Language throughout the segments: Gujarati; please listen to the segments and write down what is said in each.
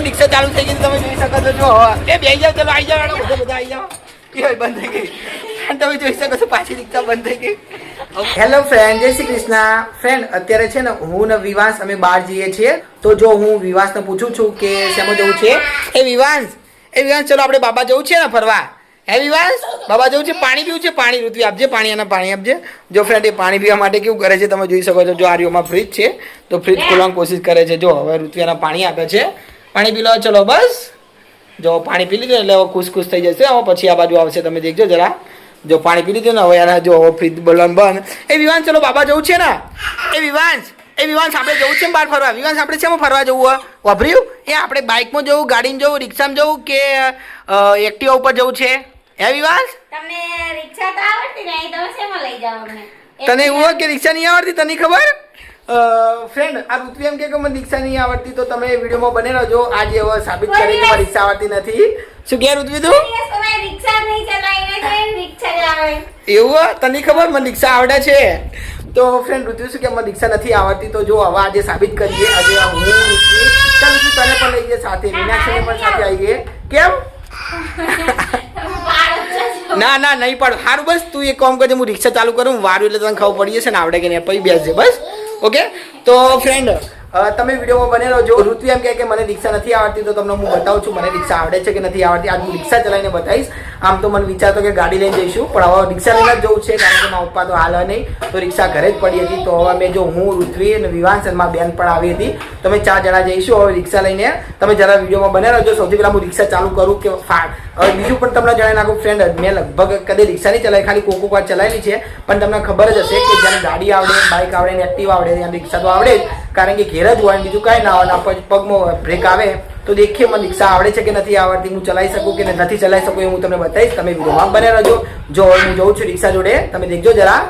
રિક્ષા ચાલુ થઈ ગઈ તમે જોઈ શકો છો જો એ બેસી જાવ ચલો આવી જાવ બધા આવી જાવ એ બંધ થઈ ગઈ તમે જોઈ શકો છો પાછી રિક્ષા બંધ થઈ ગઈ હેલો ફ્રેન્ડ જય શ્રી કૃષ્ણ ફ્રેન્ડ અત્યારે છે ને હું ને વિવાંશ અમે બહાર જઈએ છીએ તો જો હું વિવાંશને પૂછું છું કે શેમાં જવું છે એ વિવાંશ ચલો આપણે બાબા જવું છે ને ફરવા હે વિવાંશ બાબા જવું છે પાણી પીવું છે પાણી ઋત્વી આપજે પાણી અને પાણી આપજે જો ફ્રેન્ડ એ પાણી પીવા માટે કેવું કરે છે તમે જોઈ શકો છો જો આર્યોમાં ફ્રીજ છે તો ફ્રીજ ખોલવાની કોશિશ કરે છે જો હવે ઋત્વીના પાણી આપે છે પાણી પી લો ચલો બસ જો પાણી પી લીધું એટલે હવે ખુશ થઈ જશે હવે પછી આ બાજુ આવશે તમે દેખજો જરા જો પાણી પી લીધું ને હવે યાર જો ફ્રીજ બોલવાનું બંધ એ વિવાંશ ચલો બાબા જવું છે ને એ વિવાંશ આપણે જવું છે બહાર ફરવા વિવાંશ આપણે શેમાં ફરવા જવું હોય વાપર્યું એ આપણે બાઇકમાં જવું ગાડીમાં જવું રિક્ષામાં જવું કે એક્ટિવા ઉપર જવું છે હે વિવાંશ તમને રિક્ષા તો આવડતી નહીં તો શેમાં લઈ જાવ અમને તને એવું હોય કે રિક્ષા નહીં આવડતી તને ખબર ફ્રેન્ડ આ ઋત્વી એમ કે મને રિક્ષા નહીં આવડતી તો તમે વિડીયોમાં બને રહેજો આજે હવે સાબિત કરી કે રિક્ષા આવડતી નથી શું કે ઋત્વી તું રિક્ષા નહીં ચલાવીને રિક્ષા ચલાવે એવું તને ખબર મને રિક્ષા આવડે છે તો ફ્રેન્ડ ઋત્વી શું કે મને રિક્ષા નથી આવડતી તો જો હવે આજે સાબિત કરીએ આજે હું ઋત્વી ચાલ ઋત્વી તને પણ લઈ જઈએ સાથે મીનાક્ષીને પણ સાથે આવીએ કેમ ના નહીં પણ સારું બસ તું એક કામ કરજે હું રિક્ષા ચાલુ કરું વારું એટલે તને ખબર પડી જશે ને આવડે કે નહીં પછી બેસજે બસ ઓકે તો ફ્રેન્ડ તમે વિડીયોમાં બને રહો જો ઋત્વી એમ કે મને રિક્ષા નથી આવડતી તો તમને હું બતાવું છું મને રિક્ષા આવડે છે કે નથી આવડતી આજ હું રિક્ષા ચલાવીને બતાવીશ આમ તો મને વિચારતો કે ગાડી લઈને જઈશું પણ હવે રિક્ષા લઈને જ જવું છે કારણ કે મારા પપ્પા તો હાલ નહીં તો રિક્ષા ઘરે જ પડી હતી તો હવે મેં જો હું ઋત્વી અને વિવાંશ અને મારી બેન પણ આવી હતી તમે 4 જણા જઈશું હવે રિક્ષા લઈને તમે જરા વિડીયોમાં બને રહેજો સૌથી પહેલાં હું રિક્ષા ચાલુ કરું કે હવે બીજું પણ તમને જણાવી નાખું ફ્રેન્ડ મેં લગભગ કદી રિક્ષા નહીં ચલાવી ખાલી કોકો વાર ચલાવેલી છે પણ તમને ખબર જ હશે કે જ્યારે ગાડી આવડે બાઇક આવડે ને એક્ટિવા આવડે ત્યાં રિક્ષા તો આવડે જ કારણ કે ઘેર જ હોય બીજું કાંઈ ના હોય પછી પગમાં બ્રેક આવે તો દેખીએ મને રિક્ષા આવડે છે કે નથી આવડતી હું ચલાવી શકું કે નથી ચલાવી શકું એ હું તમને બતાવીશ તમે વિડીયોમાં બને રહેજો જો હું જઉં છું રિક્ષા જોડે તમે દેખજો જરા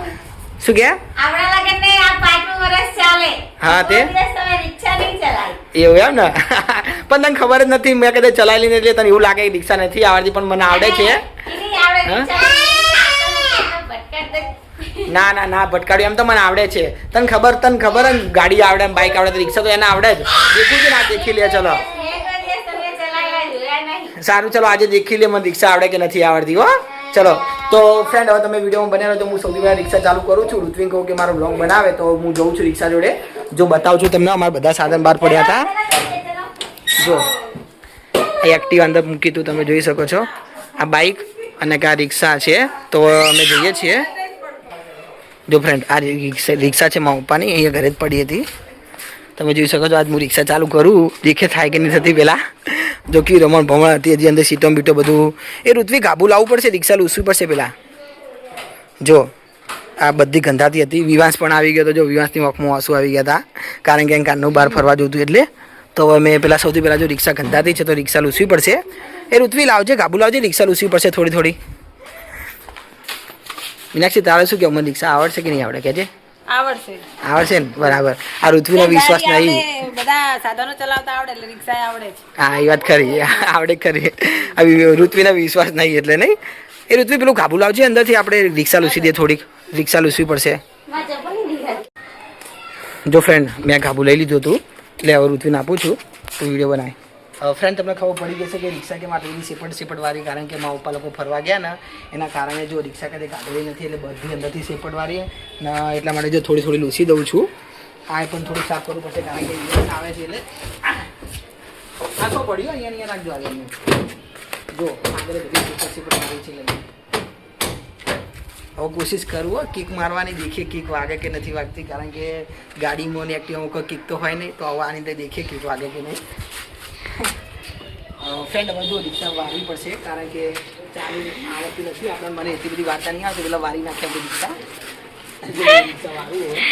શું કે આપણા લગનને આ 5મું વર્ષ ચાલે હા તે તમે રિક્ષા નહીં ચલાવી એવું એમ ને પણ તને ખબર જ નથી મેં કદાચ ચલાવી લીધી એટલે તને એવું લાગે કે રિક્ષા નથી આવડતી પણ મને આવડે છે ના ભટકાડ્યું એમ તો મને આવડે છે તને ખબર ને ગાડી આવડે બાઇક આવડે તો રિક્ષા તો એને આવડે જ દેખું છે ના દેખી લે ચલો સારું ચલો આજે દેખી લે મને રિક્ષા આવડે કે નથી આવડતી હો ચલો તો ફ્રેન્ડ હવે તમે વિડીયોમાં બને રહો તો હું સૌથી પહેલાં રિક્ષા ચાલુ કરું છું ઋત્વી કહું કે મારો બ્લોગ બનાવે તો હું જઉં છું રિક્ષા જોડે જો બતાવું છું તમને અમારા બધા સાધન બહાર પડ્યા હતા જો એક્ટિવા અંદર મૂકી તું તમે જોઈ શકો છો આ બાઇક અને આ રિક્ષા છે તો અમે જઈએ છીએ જો ફ્રેન્ડ આ રિક્ષા છે મારા પપ્પાની અહીંયા ઘરે જ પડી હતી તમે જોઈ શકો છો આજ હું રિક્ષા ચાલુ કરું દેખે થાય કે નહીં થતી પહેલાં જો કે રમણ ભમણ હતી હજી અંદર સીટો બીટો બધું એ ઋત્વી ગાબુ લાવવું પડશે રિક્ષા લૂસવી પડશે પહેલાં જો આ બધી ગંધાતી હતી વિવાંશ પણ આવી ગયો હતો જો વિવાંશની આંખમાં આંસુ આવી ગયા હતા કારણ કે કાનનું બહાર ફરવા જોતું એટલે તો હવે મેં પહેલાં સૌથી પહેલાં જો રિક્ષા ગંધાતી છે તો રિક્ષા લૂસવી પડશે એ ઋત્વી લાવજે ગાબુ લાવજે રિક્ષા લૂસવી પડશે થોડી મીનાક્ષી તારે શું કે મને રિક્ષા આવડશે કે નહીં આવડે કે છે આવડશે ને બરાબર આ ઋત્વીનો વિશ્વાસ નહીં બધા સાધનો ચલાવતા આવડે એટલે રિક્ષા આવડે હા એ વાત ખરી આવડે ખરી ઋત્વીનો વિશ્વાસ નહીં એટલે નહીં એ ઋત્વી પેલું ગાબુ લાવજે અંદરથી આપણે રિક્ષા લૂસી દે થોડીક રિક્ષા લૂસવી પડશે જો ફ્રેન્ડ મેં ગાબુ લઈ લીધું હતું એટલે હવે ઋત્વીને આપું છું તો વિડીયો બનાય ફ્રેન્ડ તમને ખબર પડી જશે કે રિક્ષા કેમ આટલી સેપટવાળી કારણ કે મારા પપ્પા લોકો ફરવા ગયા ને એના કારણે જો રિક્ષા કદી ગાડી નથી એટલે બધી અંદરથી સેપટવાળી ને એટલા માટે જો થોડી લૂસી દઉં છું આ પણ થોડું સાફ કરવું પડશે કારણ કે ઇલેક્શન આવે છે એટલે આખો પડ્યો અહીંયા રાખજો આગળ જો આગળ બધી સેપટવાળી છે હવે કોશિશ કરું કિક મારવાની દેખીએ કિક વાગે કે નથી વાગતી કારણ કે ગાડીમાં ને એક્ટિવામાં કોઈ કિક તો હોય નહીં તો હવે આની અંદર દેખીએ કિક વાગે કે નહીં ફ્રેન્ડ હવે જો રિક્ષા વારવી પડશે કારણ કે ચાલી આવડતી નથી આપણે મને એટલી બધી વાર્તા નહીં આવતી પેલા વારી નાખ્યા આપણી રિક્ષા વારવી હોય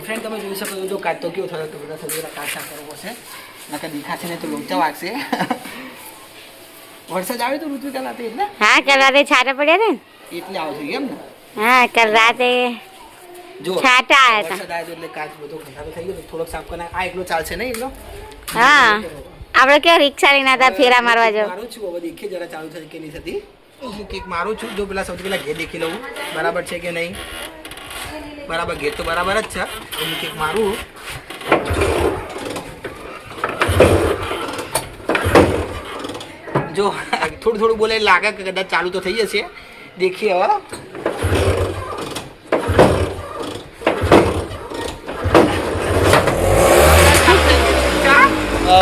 ફ્રેન્ડ તમે જોઈ શકો જો કાચ તો કેવો થયો તો બધા સૌથી કાચ સાફ કરવો પડશે નકર દેખાશે ને તો લોચા વાગશે વરસાદ આવે તો ઋતુ કલાતે એટલે હા કલાતે છાટા પડ્યા ને એટલે આવશે એમ ને હા કલાતે જો છાટા આવ્યા વરસાદ આવ્યો એટલે કાચ બધો ખંડાતો થઈ ગયો થોડોક સાફ કરना આ એકલો ચાલશે નહીં એકલો હા આપણે કે રિક્ષા લઈને હતા ફેરા મારવા જાવ મારું છું હવે દેખીએ જરા ચાલુ થઈ કે નહીં થતી હું કેક મારું છું જો પેલા સૌથી પહેલા ઘેર દેખી લઉં બરાબર છે કે નહીં બરાબર ગેર તો બરાબર જ છે. હું કંઈક મારું જો થોડું થોડું બોલે લાગે કે કદાચ ચાલુ તો થઈ જશે. દેખીએ હવે.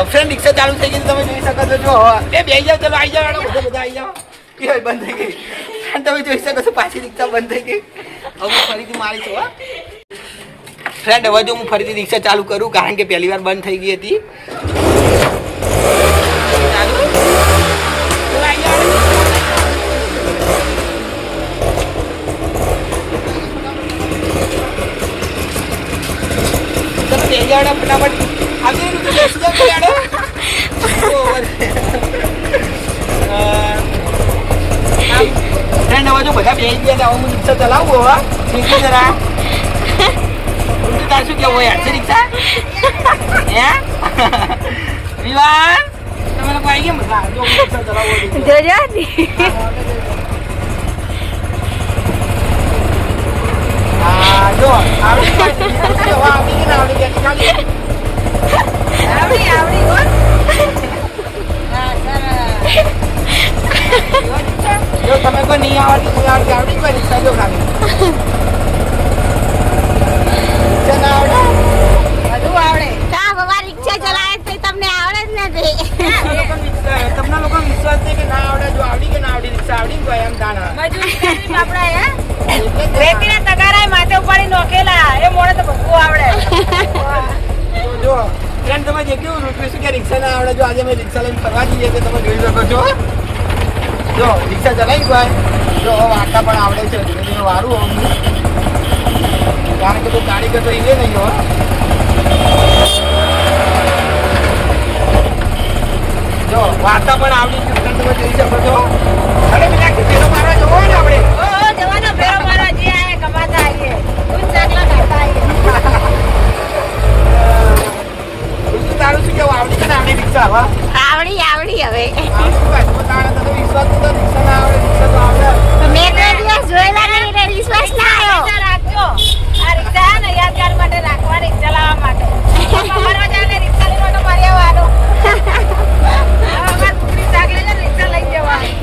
ફ્રેન્ડ રિક્ષા ચાલુ થઈ ગઈ તમે જોઈ શકો છો. જો એ બે જાવ ચલો આવી જાવ બધા આવી જાવ. એ બંધ થઈ ગઈ તમે જોઈ શકો છો. પાછી રિક્ષા બંધ થઈ ગઈ. હવે ફરીથી મારીશું. હા ફ્રેન્ડ હવે જો હું ફરીથી રિક્ષા ચાલુ કરું કારણ કે પહેલી વાર બંધ થઈ ગઈ હતી. ચાલુ ફટાફટ આવી ફ્રેન્ડ હવે જો બધા બેસી ગયા હું રિક્ષા ચલાવું. હવે શીખી જરા તાર શું કેવું હોય યાર છે રિક્ષા હે વિવાન તમે લોકો આવી ગયા જો રિક્ષા ચલાવો જોજો હા જો આવડી જો તમે કોઈ નહીં આવડતી આવડી કોઈ રિક્ષા જો ખાલી રિક્ષા ના આવડે બધું આવડે. કા બાબા રિક્ષા ચલાવે તો તમને આવડે જ નથી. તમને લોકો વિશ્વાસ છે કે ના આવડે. જો આવડી કે ના આવડી રિક્ષા આવડી કોઈ એમ દાણા રેતીના તગારાએ માથે ઉપાડી નોખેલા એ મોડે તો બધું આવડે. જો ફ્રેન્ડ તમે જેટલું રૂપિયા કે રિક્ષા ના આવડે. જો આજે અમે રિક્ષા લઈને ફરવા જઈએ તો તમે જોઈ શકો છો. જો રિક્ષા ચલાવી ભાઈ જો વાર્તા પણ આવડે છે. ધીમે ધીમે વારું અમને કારણ કે તો કારીગર તો એ નહીં હો. જો વાર્તા પણ આવડી છે. તમે જોઈ શકો છો. અરે પેલા કે ફેરો મારવા જવો ને આપણે જવાનો ફેરો મારવા જે આયે કમાતા આવીએ દૂધ ચાકલા ખાતા આવીએ. તારું શું કેવું આવડી કે ના આવડી રિક્ષા હવે આવડી હવે વિશ્વાસ તો રિક્ષા ના આવડે. રિક્ષા તો આવડે. મેં તો દિવસ જોયેલા નહીં એટલે વિશ્વાસ ના આવ્યો. રિક્ષા રાખજો. આ રિક્ષા હે ને યાદગાર માટે રાખવાની ચલાવવા માટે. મારવા જાય રિક્ષા લઈને તો મારી આવવાનું. અમાર પુત્રી ચાકલે છે રિક્ષા લઈ જવાની.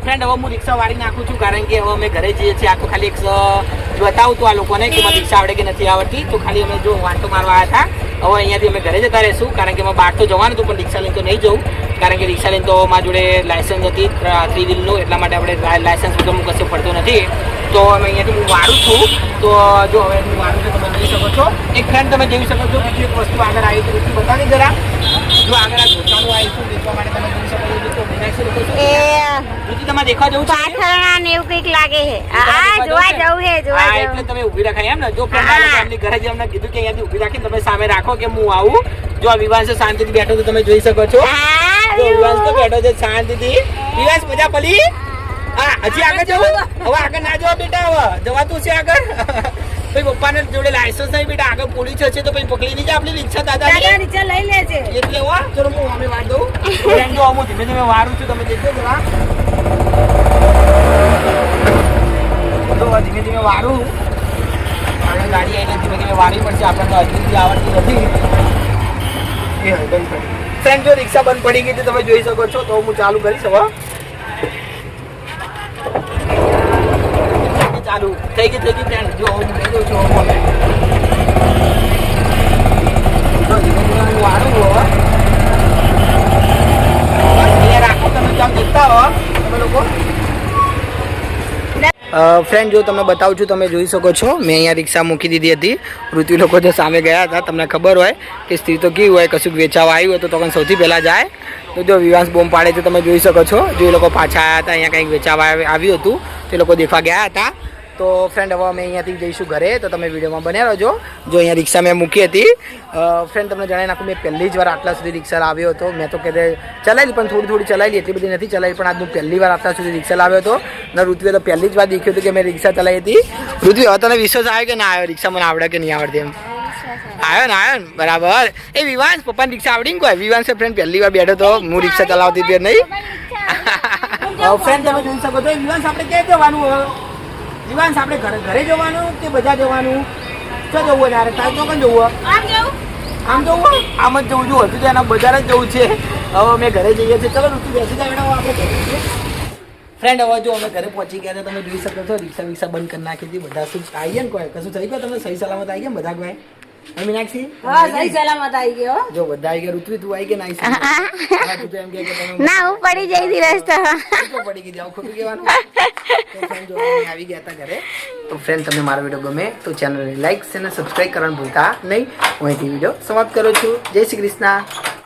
ફ્રેન્ડ હવે હું રિક્ષા વાળી નાખું છું કારણ કે હવે અમે ઘરે જઈએ છીએ. આખું ખાલી એક બતાવું તો આ લોકોને કે મને રિક્ષા આવડે કે નથી આવડતી. તો ખાલી અમે જો વાંટો મારવા આવ્યા હતા. હવે અહીંયાથી અમે ઘરે જતા રહીશું કારણ કે અમે બહાર તો જવાનું હતું પણ રિક્ષા લઈને તો નહીં જવું કારણ કે રિક્ષા લઈને તો મારા જોડે લાયસન્સ હતી 3 વ્હીલનું. એટલા માટે આપણે લાયસન્સ વગર હું કશું પડતો નથી. તો અમે અહીંયાથી હું વારું છું. તો જો હવે હું વારું છું તમે જોઈ શકો છો. એક ફ્રેન્ડ તમે જોઈ શકો છો. બીજી એક વસ્તુ આગળ આવી હતી બતાવી જરા. જો આગળ આ ધોતાનું આવીશું દેખવા માટે તમે જોઈ શકો છો. તો મીનાક્ષી લોકો એ તમે દેખવા જવું છે પાથરણા ને એવું કંઈક લાગે છે. આ જોવા જવું છે જોવા હા જવું. એટલે તમે ઊભી રખાય એમ ને. જો ફ્રેન્ડ એમની ઘરે જે અમને કીધું કે અહીંયાથી ઊભી રાખીને તમે સામે રાખો કે હું આવું. જો આ વિવાંશ શાંતિથી બેઠો તો તમે જોઈ શકો છો. જો વિવાંશ તો બેઠો છે શાંતિથી. વિવાંશ મજા પડી. હા હજી આગળ જવું. હવે આગળ ના જવા બેટા. હવે જવાતું છે આગળ. ભાઈ પપ્પાને જોડે લાયસન્સ નહીં બેટા. આગળ પોલીસ હશે તો પછી પકડી નહીં જાય આપણી રિક્ષા દાદા રિક્ષા લઈ લેજે. એટલે હો ચલો હું અમે વાર દઉં. ફ્રેન્ડ જો હું ધીમે ધીમે વારું છું તમે દેખો જરા. તો ધીમે ધીમે વારું. આગળ ગાડી આવીને ધીમે ધીમે વારવી પડશે. આપણને હજુ સુધી આવડતી નથી. એ હવે બંધ પડી. ફ્રેન્ડ જો રિક્ષા બંધ પડી ગઈ તો તમે જોઈ શકો છો. તો હું ચાલુ કરીશ હવે. ચાલુ થઈ ગઈ ફ્રેન્ડ. જો હું કહી દઉં છું હવે જો ધીમે ધીમે હું વારું હવે. અહીંયા રાખો તમે જામ દેખતા હો તમે લોકો. ફ્રેન્ડ જો તમને બતાવું છું તમે જોઈ શકો છો. મેં અહીંયા રિક્ષા મૂકી દીધી હતી. પૃથ્વી લોકો જો સામે ગયા હતા. તમને ખબર હોય કે સ્ત્રી તો કેવી હોય કશુંક વેચાવા આવ્યું હોય તો પણ સૌથી પહેલાં જાય. તો જો વિવાંશ બોમ્બ પાડે છે તમે જોઈ શકો છો. જો એ લોકો પાછા આવ્યા હતા અહીંયા કંઈક વેચાવા આવ્યું હતું તે લોકો દેખવા ગયા હતા. તો ફ્રેન્ડ હવે અમે અહીંયાથી જઈશું ઘરે. તો તમે વિડીયોમાં બન્યા રહેજો. જો અહીંયા રિક્ષા મેં મૂકી હતી. ફ્રેન્ડ તમને જણાવી નાખું મેં પહેલી જ વાર આટલા સુધી રિક્ષા લાવ્યો હતો. મેં તો કહેતે ચલાવેલી પણ થોડી ચલાવેલી એટલી બધી નથી ચલાવી. પણ આજનું પહેલી વાર આટલા સુધી રિક્ષા લાવ્યો હતો. ને ઋત્વીએ તો પહેલી જ વાર દેખ્યું હતું કે મેં રિક્ષા ચલાવી હતી. ઋત્વી હવે તને વિશ્વાસ આવ્યો કે ના આવ્યો રિક્ષા મને આવડે કે નહીં આવડતી એમ? આવ્યો ને બરાબર. એ વિવાંશ પપ્પાની રિક્ષા આવડી ને કોઈ? વિવાંશ ફ્રેન્ડ પહેલી વાર બેઠો તો હું રિક્ષા ચલાવતી હતી નહીં. ફ્રેન્ડ તમે જોઈ શકો છો. વિવાંશ આપણે ક્યાં જવાનું? દિવાંશ આપણે ઘરે જવાનું કે બધા જવાનું? ક્યાં જવું હોય તારે? તારે ચોકન જવું હોય? આમ જવું આમ જવું હોય? આમ જ જવું છું. હજુ તો એના બજાર જ જવું છે. હવે અમે ઘરે જઈએ છીએ. ચલો ઋતુ બેસી જાય મેડમ આપણે ઘરે જઈએ. ફ્રેન્ડ હવે જો અમે ઘરે પહોંચી ગયા હતા. તમે જોઈ શકો છો રિક્ષા બંધ કરી નાખી હતી. બધા શું આવી ગયા ને કોઈ કશું થઈ ગયું તમને સહી સલામત આવી ગયા બધા કોઈ? મીનાક્ષી હા સહી સલામત આવી ગયો હો. જો બધા આવી ગયા. ઋત્વી તું આવી કે ના આવી? તું તો એમ કે તમે ના હું પડી જઈ હતી રસ્તો ખોટું પડી ગઈ. આવું ખોટું કહેવાનું. તો ફ્રેન્ડ જો અમે આવી ગયા હતા ઘરે. તો ફ્રેન્ડ તમને મારો વિડીયો ગમે તો ચેનલને લાઈક અને સબસ્ક્રાઈબ કરવાનું ભૂલતા નહીં. હું અહીંથી વિડીયો સમાપ્ત કરું છું. જય શ્રી કૃષ્ણ.